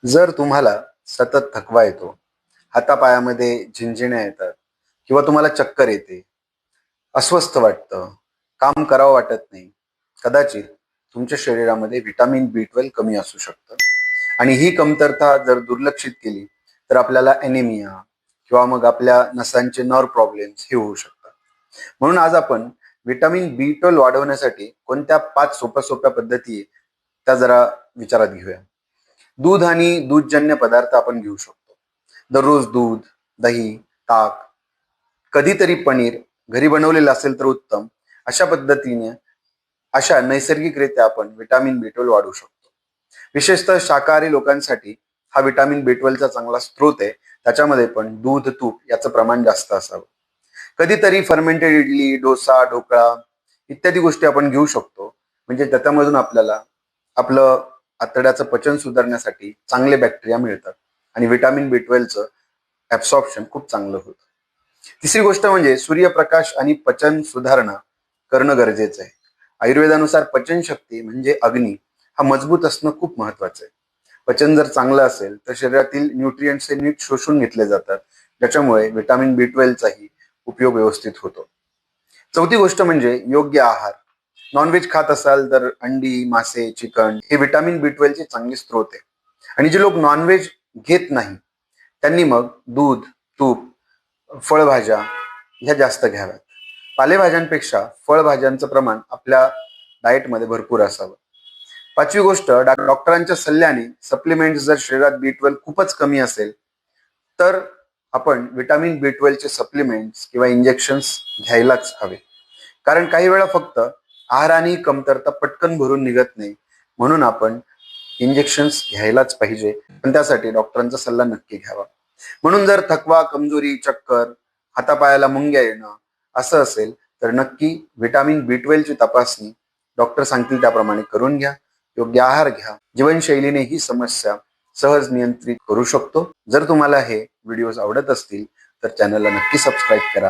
जर तुम्हाला सतत थकवा येतो, हातापायामध्ये झिंझिण्या येतात किंवा तुम्हाला चक्कर येते, अस्वस्थ वाटतं, काम करावं वाटत नाही, कदाचित तुमच्या शरीरामध्ये व्हिटॅमिन B12 कमी असू शकतं. आणि ही कमतरता जर दुर्लक्षित केली तर आपल्याला ॲनिमिया किंवा मग आपल्या नसांचे नर्व्ह प्रॉब्लेम्स हे होऊ शकतात. म्हणून आज आपण व्हिटॅमिन B12 वाढवण्यासाठी कोणत्या 5 सोप्या सोप्या पद्धती आहे, त्या जरा विचारात घेऊया. दूध आणि दूधजन्य पदार्थ आपण घेऊ शकतो. दररोज दूध, दही, ताक, कधीतरी पनीर घरी बनवलेलं असेल तर उत्तम. अशा पद्धतीने अशा नैसर्गिकरित्या आपण व्हिटॅमिन B12 वाढवू शकतो. विशेषतः शाकाहारी लोकांसाठी हा व्हिटॅमिन B12 चा चांगला स्रोत आहे. त्याच्यामध्ये पण दूध, तूप याचं प्रमाण जास्त असावं. कधीतरी फर्मेंटेड इडली, डोसा, ढोकळा इत्यादी गोष्टी आपण घेऊ शकतो. म्हणजे त्याच्यामधून आपल्याला आपलं आतड्याचं पचन सुधारण्यासाठी चांगले बॅक्टेरिया मिळतात आणि व्हिटॅमिन B12चं ऍब्सॉर्प्शन खूप चांगलं होतं. तिसरी गोष्ट म्हणजे सूर्यप्रकाश आणि पचन सुधारणा करणं गरजेचं आहे. आयुर्वेदानुसार पचनशक्ती म्हणजे अग्नी हा मजबूत असणं खूप महत्वाचं आहे. पचन जर चांगलं असेल तर शरीरातील न्यूट्रिएंट्स हे नीट शोषून घेतले जातात, ज्याच्यामुळे व्हिटॅमिन B12 चाही उपयोग व्यवस्थित होतो. चौथी गोष्ट म्हणजे योग्य आहार. नॉनव्हेज खात असाल तर अंडी, मासे, चिकन हे व्हिटॅमिन B12 चे चांगले स्रोत आहे. आणि जे लोक नॉनव्हेज घेत नाही त्यांनी मग दूध, तूप, फळभाज्या ह्या जास्त घ्याव्यात. पालेभाज्यांपेक्षा फळभाज्यांचं प्रमाण आपल्या डाएटमध्ये भरपूर असावं. पाचवी गोष्ट, डॉक्टरांच्या सल्ल्याने सप्लिमेंट जर शरीरात B12 खूपच कमी असेल तर आपण व्हिटॅमिन B12 चे सप्लिमेंट्स किंवा इंजेक्शन्स घ्यायलाच हवे. कारण काही वेळा फक्त आहाराने कमतरता पटकन भरून निघत नाही, म्हणून आपण इंजेक्शन्स घ्यायलाच पाहिजे, पण त्यासाठी डॉक्टरांचा सल्ला नक्की घ्यावा. म्हणून जर थकवा, कमजोरी, चक्कर, हातापायाला मुंग्या येणं असं असेल तर नक्की व्हिटॅमिन B12 ची तपासणी डॉक्टर सांगतील त्याप्रमाणे करून घ्या. योग्य आहार घ्या. जीवनशैलीने ही समस्या सहज नियंत्रित करू शकतो. जर तुम्हाला हे व्हिडिओज आवडत असतील तर चॅनलला नक्की सबस्क्राईब करा.